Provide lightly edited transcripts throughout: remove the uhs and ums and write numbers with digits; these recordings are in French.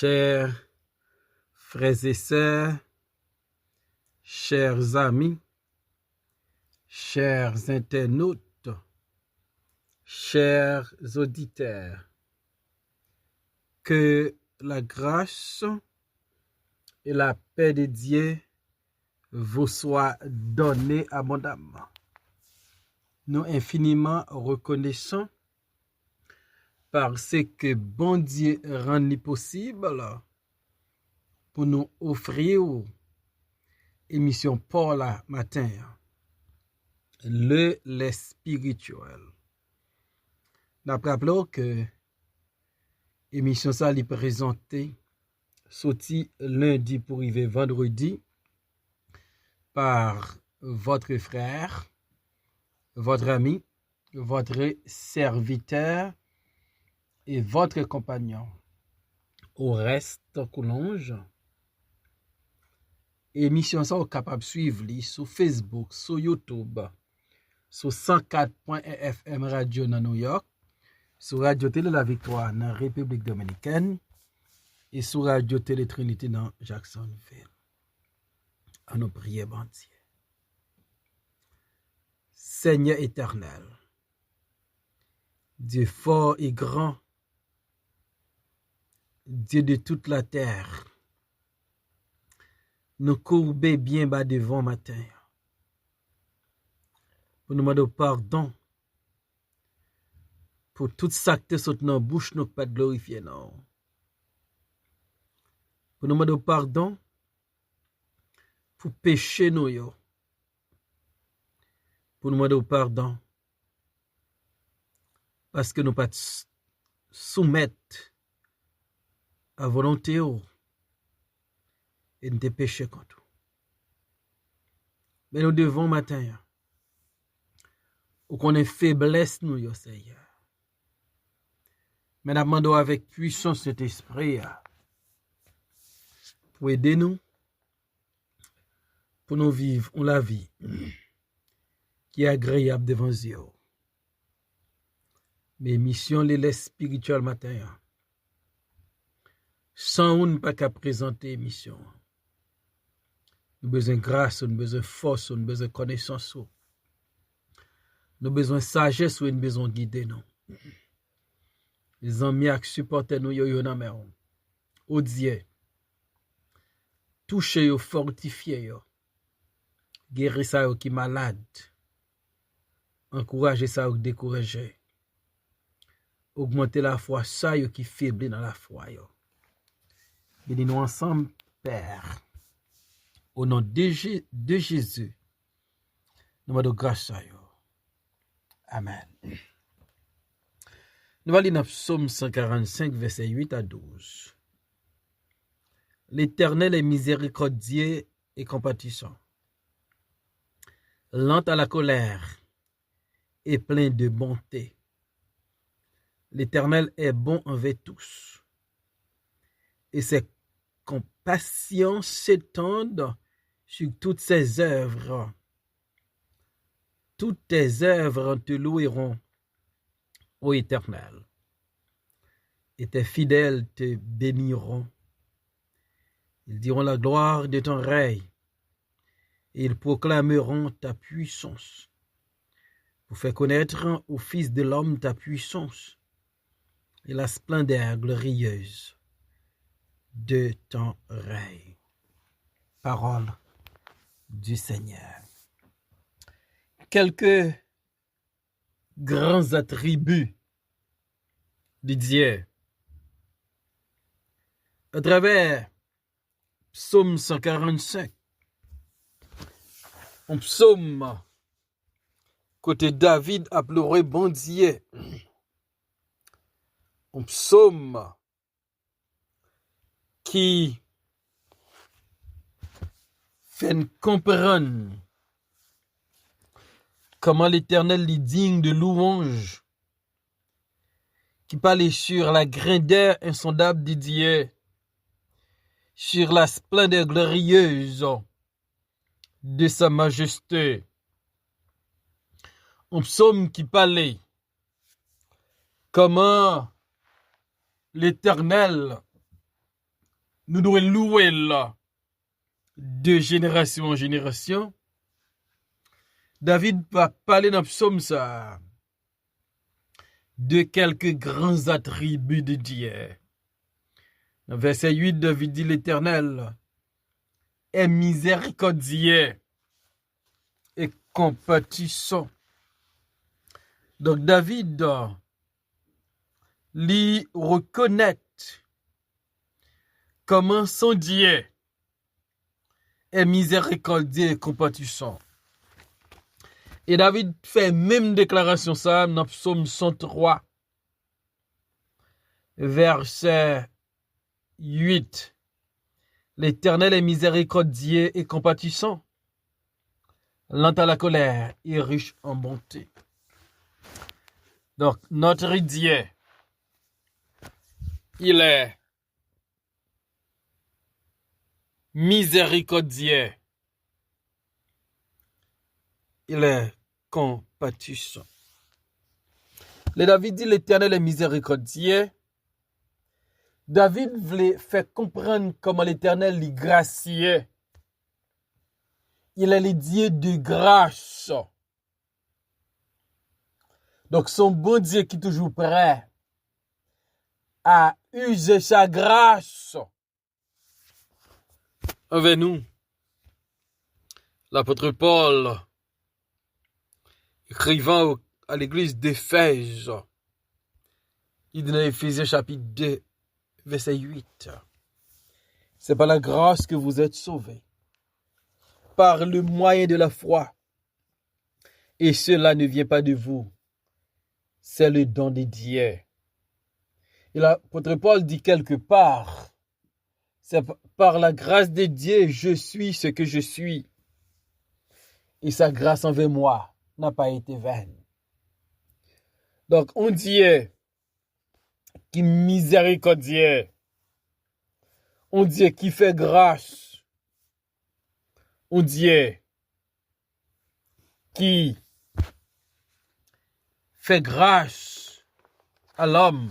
Chers frères et sœurs, chers amis, chers internautes, chers auditeurs, que la grâce et la paix de Dieu vous soient données abondamment. Nous infiniment reconnaissons parce que bon Dieu rend possible pour nous offrir émission pour la matin, les spirituel. Nous rappelons que émission ça est présentée sorti lundi pour arriver vendredi par votre frère, votre ami, votre serviteur et votre compagnon. Au reste, Coulonge, émission ça est capable de suivre sur Facebook, sur YouTube, sur 104.1 FM Radio dans New York, sur Radio Télé La Victoire dans République Dominicaine et sur Radio Télé Trinité dans Jacksonville. À nos prières, bon Dieu. Seigneur éternel, Dieu fort et grand, Dieu de toute la terre, nous courber bien bas devant matin pour nous demander pardon pour tout ça qui est sorti dans la bouche, nous pas glorifier non. Pour nous demander pardon pour pécher nous yo. Pour nous demander pardon parce que nous pas soumettre à volonté et nous te pécher contre. Mais nous devons matin ou qu'on ait faiblesse nous yo Seigneur. Mais nous demandons avec puissance cet esprit pour aider nous pour nous vivre la vie qui est agréable devant Dieu. Mes missions les spirituelles matin. Sans on pas qu'à présenter mission. Nous besoin de grâce, nous besoin de force, nous besoin de connaissance. Nous besoin de sagesse, nous besoin de guider nous. Les amis qui supportent nous yo nan men. Au Dieu. Toucher yo, fortifier yo. Guérir ça yo qui malade. Encourager ça yo décourager. Augmenter la foi ça yo qui faible dans la foi yo. Bénis-nous ensemble, Père. Au nom de Jésus. Nous demandons grâce à vous. Amen. Nous allons lire Psaume 145, verset 8 à 12. L'Éternel est miséricordieux et compatissant, lent à la colère et plein de bonté. L'Éternel est bon envers tous, et ses compassions s'étendent sur toutes ses œuvres. Toutes tes œuvres te loueront, ô Éternel, et tes fidèles te béniront. Ils diront la gloire de ton règne, et ils proclameront ta puissance, pour faire connaître au Fils de l'homme ta puissance, et la splendeur glorieuse de ton règne. Parole du Seigneur. Quelques grands attributs de Dieu. À travers Psaume 145, un psaume côté David a pleuré bon Dieu. Un psaume qui fait comprendre comment l'Éternel est digne de louange, qui parle sur la grandeur insondable de Dieu, sur la splendeur glorieuse de sa majesté. Un psaume qui parlait comment l'Éternel nous devons louer là de génération en génération. David va parler dans le psaume ça de quelques grands attributs de Dieu. Dans verset 8, David dit l'Éternel est miséricordieux et compatissant. Donc David lui reconnaît comment son Dieu est miséricordieux et compatissant. Et David fait même déclaration ça dans Psaume 103, verset 8. L'Éternel est miséricordieux et compatissant, lent à la colère et riche en bonté. Donc, notre Dieu, il est miséricordieux. Il est compatissant. Le David dit l'Éternel est miséricordieux. David voulait faire comprendre comment l'Éternel est gracieux. Il est le Dieu de grâce. Donc son bon Dieu qui est toujours prêt à user sa grâce envers nous. L'apôtre Paul, écrivant à l'église d'Éphèse, il dit dans Éphésiens chapitre 2, verset 8, c'est par la grâce que vous êtes sauvés, par le moyen de la foi, et cela ne vient pas de vous, c'est le don de Dieu. Et l'apôtre Paul dit quelque part, c'est par la grâce de Dieu, je suis ce que je suis, et sa grâce envers moi n'a pas été vaine. Donc, on Dieu qui est miséricordieux, on Dieu qui fait grâce, on Dieu qui fait grâce à l'homme,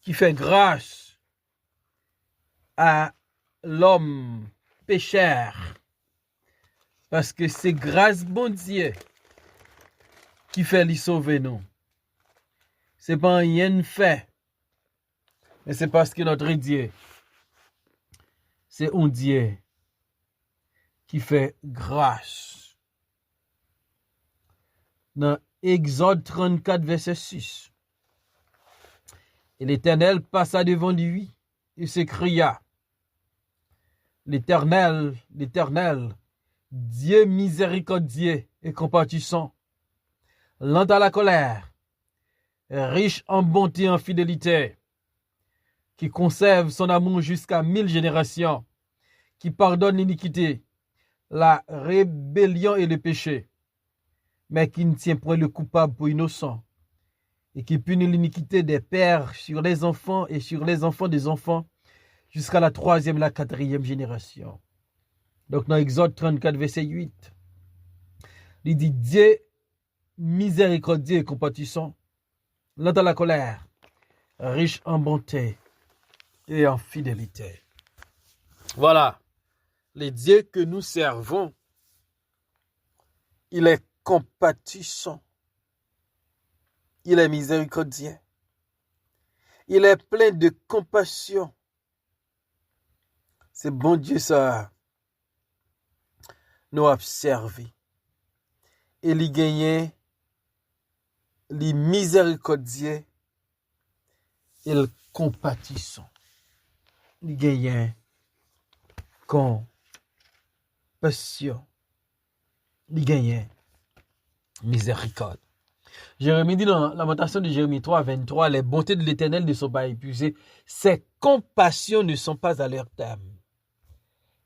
qui fait grâce à l'homme pécheur, parce que c'est grâce bon Dieu qui fait lui sauver nous. C'est pas rien fait, mais c'est parce que notre Dieu, c'est un Dieu qui fait grâce. Dans Exode 34, verset 6, et l'Éternel passa devant lui et s'écria, l'Éternel, l'Éternel, Dieu miséricordieux et compatissant, lent à la colère, riche en bonté et en fidélité, qui conserve son amour jusqu'à 1000 générations, qui pardonne l'iniquité, la rébellion et le péché, mais qui ne tient point le coupable pour innocent, et qui punit l'iniquité des pères sur les enfants et sur les enfants des enfants, jusqu'à la 3e et la 4e génération. Donc dans Exode 34, verset 8, il dit Dieu miséricordieux et compatissant, lent à la colère, riche en bonté et en fidélité. Voilà, le Dieu que nous servons, il est compatissant, il est miséricordieux, il est plein de compassion. C'est bon Dieu ça nous a servi. Et il gagne, il miséricordieux, il compatissant. Il gagne compassion. Il gagne miséricorde. Jérémie dit dans Lamentation de Jérémie 3, 23, les bontés de l'Éternel ne sont pas épuisées, ses compassions ne sont pas à leur terme.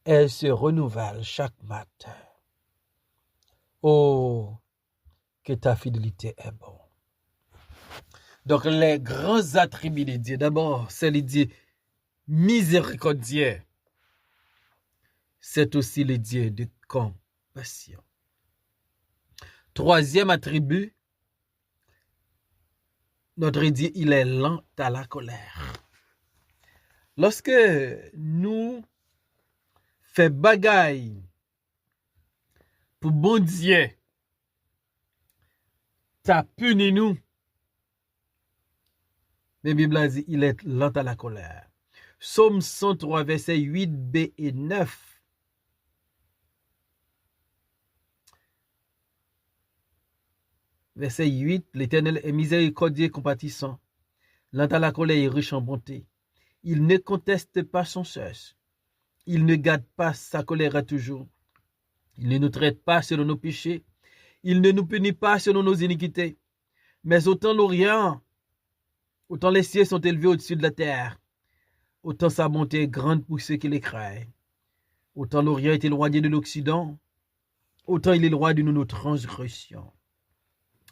Elles se renouvellent chaque matin. Oh, que ta fidélité est bonne. Donc, les grands attributs de Dieu, d'abord, c'est le Dieu miséricordieux. C'est aussi le Dieu de compassion. Troisième attribut, notre Dieu, il est lent à la colère. Lorsque nous faisons bagaille pour bon Dieu, ça punit nous. Mais la Bible a dit, il est lent à la colère. Psaume 103, versets 8b et 9. Verset 8, l'Éternel est miséricordieux et compatissant, lent à la colère et riche en bonté. Il ne conteste pas son cesse. Il ne garde pas sa colère à toujours. Il ne nous traite pas selon nos péchés. Il ne nous punit pas selon nos iniquités. Mais autant l'Orient, autant les cieux sont élevés au-dessus de la terre, autant sa bonté est grande pour ceux qui les craignent. Autant l'Orient est éloigné de l'Occident, autant il est loin de nous nos transgressions.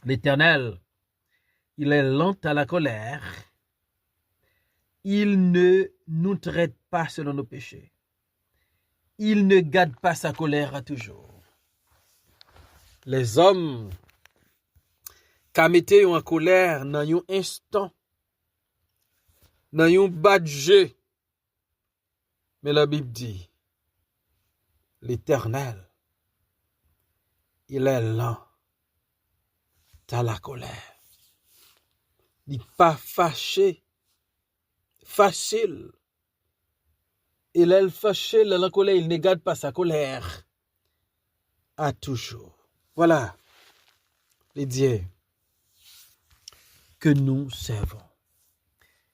L'Éternel, il est lent à la colère. Il ne nous traite pas selon nos péchés. Il ne garde pas sa colère à toujours. Les hommes qui mettent en colère dans un instant, dans un badge, mais la Bible dit, l'Éternel, il est lent à la colère. Il n'est pas fâché, facile. Il est fâché, la colère, il ne garde pas sa colère à toujours. Voilà les dieux que nous servons.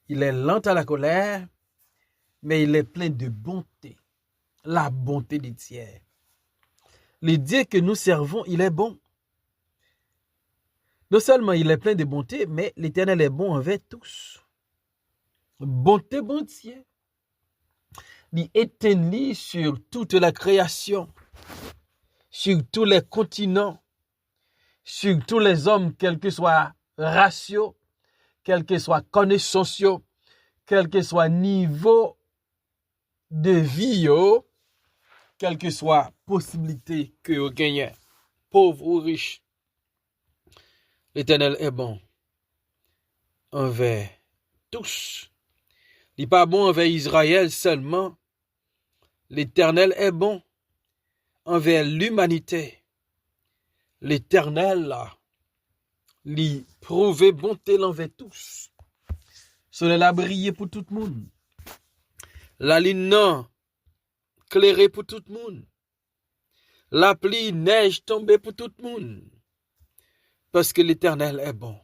Il est lent à la colère, mais il est plein de bonté. La bonté des dieux. Le Dieu que nous servons, il est bon. Non seulement il est plein de bonté, mais l'Éternel est bon envers tous. Bonté, bon Dieu. Il étendit sur toute la création, sur tous les continents, sur tous les hommes, quels que soient ratios, quels que soient connaissances, quel que soit niveau de vie, quelle que soit possibilité que vous gagnez, pauvre ou riche. L'Éternel est bon envers tous. Il n'est pas bon envers Israël seulement. L'Éternel est bon envers l'humanité. L'Éternel, là, lui prouve bonté envers tous. Soleil a brillé pour tout le monde. La lune clairée pour tout le monde. La pluie, neige tombée pour tout le monde. Parce que l'Éternel est bon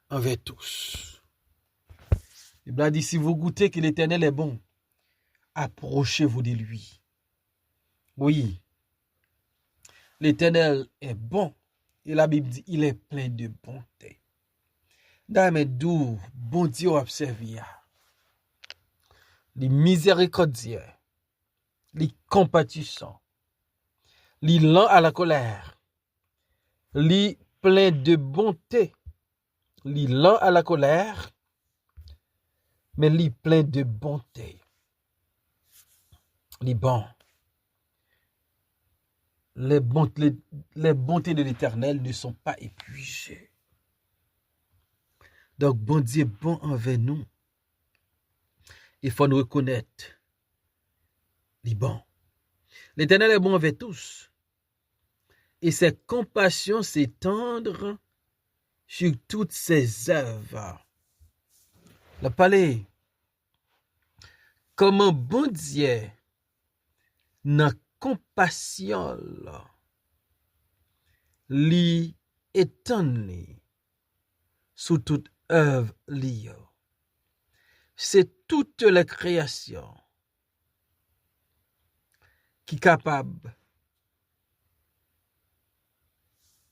envers tous. La Bible dit, si vous goûtez que l'Éternel est bon, approchez-vous de lui. Oui, l'Éternel est bon. Et la Bible dit, il est plein de bonté. Dans d'où bon Dieu observe, les miséricordieux, les compatissants, les lents à la colère, les plein de bonté, les lents à la colère, mais les plein de bonté, les bons. Les bontés de l'Éternel ne sont pas épuisées. Donc, bon Dieu est bon envers nous. Il faut nous reconnaître. Il est bon. L'Éternel est bon envers tous. Et ses compassions s'étendent sur toutes ses œuvres. Le palais. Comment bon Dieu n'a compassion li étonné sous toute œuvre liée. C'est toute la création qui est capable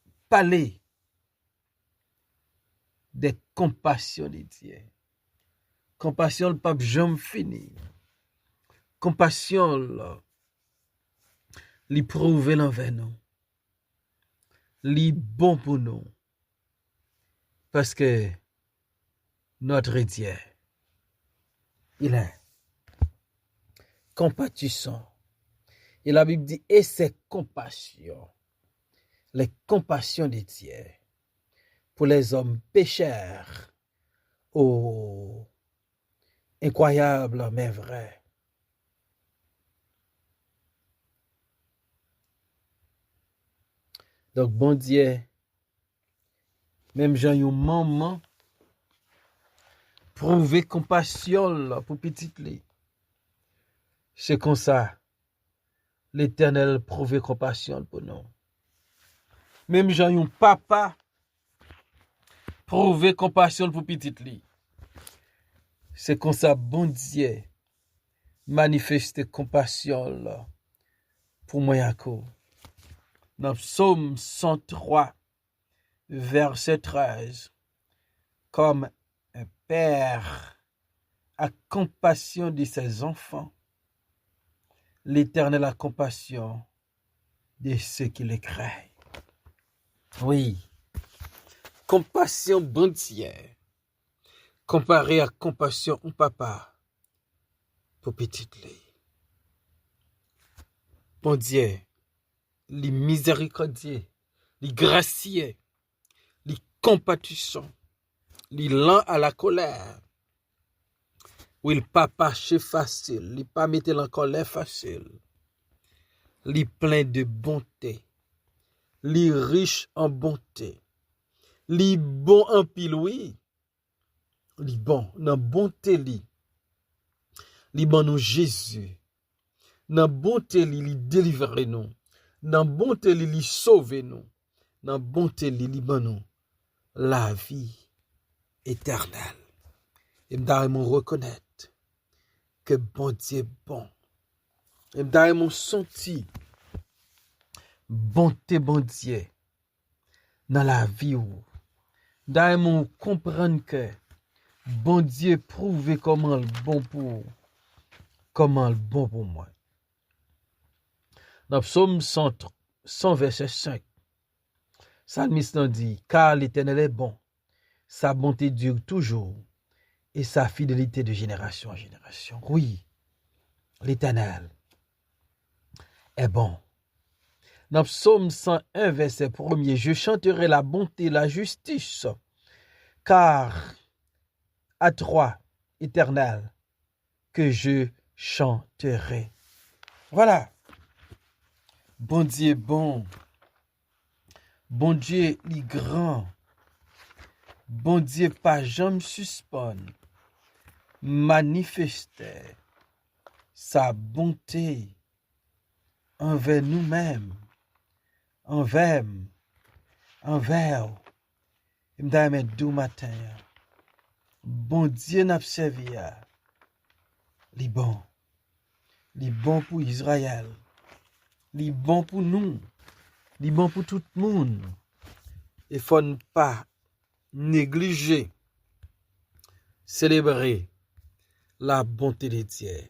de parler des compassions de Dieu. Compassion le pape jamais fini. Compassion li prouve l'envers nous. Li bon pour nous. Parce que notre Dieu, il est compatissant. Et la Bible dit, et ses compassions, les compassions de Dieu pour les hommes pécheurs. Oh, incroyable mais vrai. Donc, bon Dieu, même j'ai un maman, prouver compassion pour petit li. C'est comme ça, l'Éternel prouver compassion pour nous. Même j'ai un papa, prouver compassion pour petit li. C'est comme ça, bon Dieu, manifester compassion pour moi. Dans Psaume 103, verset 13, comme un père a compassion de ses enfants, l'Éternel a compassion de ceux qui le craignent. Oui, compassion bon Dieu, comparé à compassion au papa pour petit lit. Bon Dieu, les miséricordieux, les gracieux, les compatissants, les lents à la colère. Oui, le papa c'est facile, il pas mettre en colère facile. Il plein de bonté, il riche en bonté, il bon en pile, oui. Il bon, dans bonté il bon nous Jésus. Dans bonté il délivre nous. Dans bonté il sauve nous. Dans bonté il bon nous la vie éternelle. Et m'dame reconnaître que bon Dieu est bon. Et m'dame senti bonté bon Dieu dans la vie ou. M'dame comprendre que bon Dieu prouve comment le bon pour moi. Dans Psaume 100 verset 5, Psalmiste dit, car l'Éternel est bon, sa bonté dure toujours, et sa fidélité de génération en génération. Oui, l'Éternel est bon. Dans Psaume 101 verset 1er, je chanterai la bonté et la justice, car à toi, Éternel, que je chanterai. Voilà. Bon Dieu est bon. Bon Dieu est grand. Bon Dieu pas jamais suspend. Manifester sa bonté envers nous-mêmes. Envers. Et me dou matin. Bon Dieu n'a servi. Li bon. Li bon pour Israël. Li bon pour nous. Li bon pour tout le monde. Il faut ne pas négliger, célébrer la bonté de Dieu. Il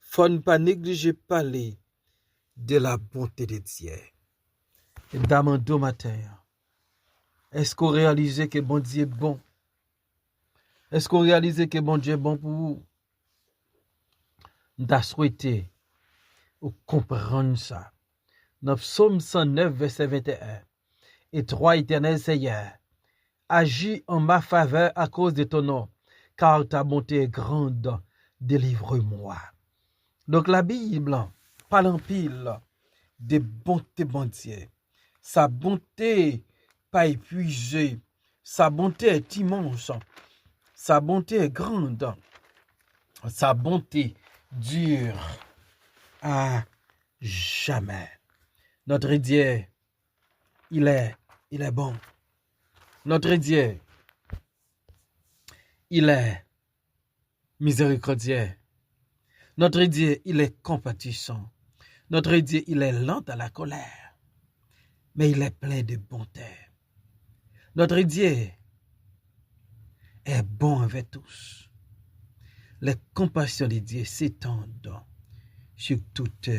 faut ne pas négliger parler de la bonté de Dieu. Et d'amando matin, est-ce qu'on réalise que bon Dieu est bon? Est-ce qu'on réalise que bon Dieu est bon pour vous? Nous souhaité comprendre ça. Dans Psaume 109, verset 21. Et toi, éternel Seigneur, agis en ma faveur à cause de ton nom, car ta bonté est grande, délivre-moi. Donc la Bible parle en pile de bonté bon Dieu. Sa bonté pas épuisée, sa bonté est immense, sa bonté est grande, sa bonté dure à jamais. Notre Dieu, il est bon. Notre Dieu, il est miséricordieux. Notre Dieu, il est compatissant. Notre Dieu, il est lent à la colère, mais il est plein de bonté. Notre Dieu est bon avec tous. Les compassions de Dieu s'étendent sur toutes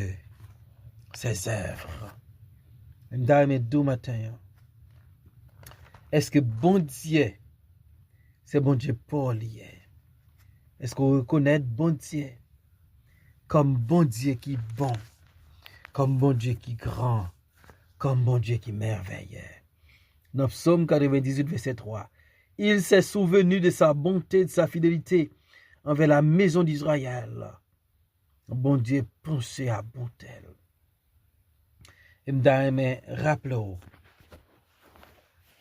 ses œuvres. Mesdames et deux matin, est-ce que bon Dieu, c'est bon Dieu pour lui? Est-ce qu'on reconnaît bon Dieu comme bon Dieu qui est bon, comme bon Dieu qui est grand, comme bon Dieu qui est merveilleux? Dans Psaume 98, verset 3, il s'est souvenu de sa bonté, de sa fidélité envers la maison d'Israël. Bon Dieu, pensez à bon tel. Et me rappelez-vous,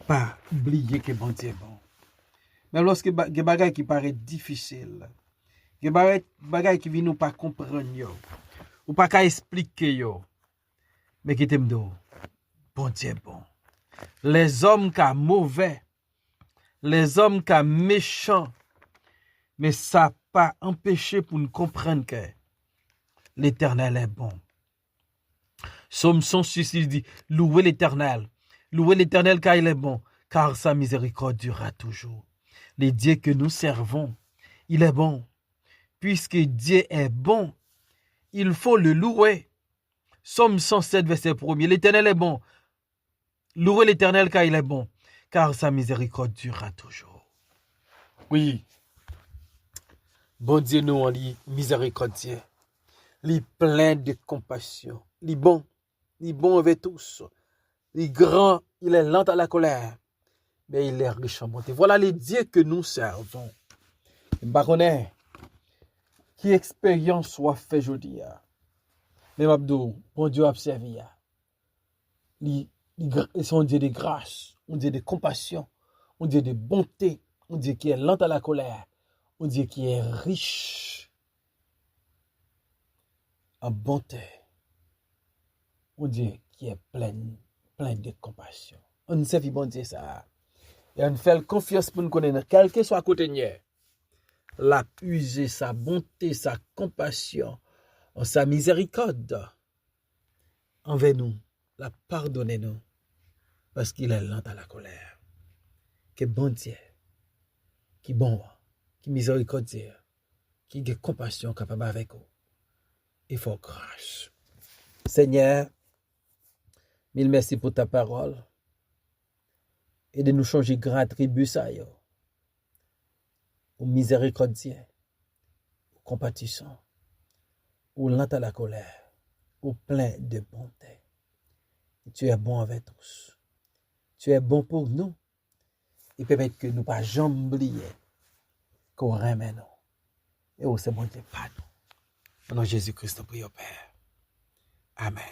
pas oublier que bon Dieu est bon. Même lorsque il y a des choses qui paraissent difficiles, il y a des choses qui viennent nous pas comprendre, ou pas qu'à expliquer, mais qui t'aiment d'eau. Bon Dieu est bon. Les hommes qui sont mauvais, les hommes qui sont méchants, mais ça n'a pas empêché pour nous comprendre que l'Éternel est bon. Somme 106, il dit, louez l'Éternel car il est bon, car sa miséricorde durera toujours. Le Dieu que nous servons, il est bon. Puisque Dieu est bon, il faut le louer. Somme 107, verset 1er, l'Éternel est bon. Louez l'Éternel car il est bon, car sa miséricorde durera toujours. Oui, bon Dieu nous en dit miséricordieux. Il est plein de compassion. Il est bon avec tous. Il est grand, il est lent à la colère, mais il est riche en bonté. Voilà les dieux que nous servons. Baronnet, qui expérience soit fait aujourd'hui. Mais Abdou, bon Dieu a servi. Ils sont Dieu de grâce, un Dieu de compassion, un Dieu de bonté, un Dieu qui est lent à la colère, un Dieu qui est riche en bonté, un Dieu qui est plein de compassion. On sait bon Dieu ça. Et on fait confiance pour nous connaître, quel que soit à côté de la user sa bonté, sa compassion, sa miséricorde envers nous, la pardonner nous, parce qu'il est lent à la colère. Que bon Dieu, qui bon, qui miséricordieux, qui a compassion capable avec vous. Il faut grâce. Seigneur, mille merci pour ta parole. Et de nous changer grand attribut ça, yo. Au miséricordieux, au compatissant, au lent à la colère, au plein de bonté. Et tu es bon avec tous. Tu es bon pour nous. Et permettre que nous ne pas jamais oublier qu'on remet nous. Et au c'est bon Dieu, pas nous. Au nom de Jésus-Christ, nous prions, Père. Amen.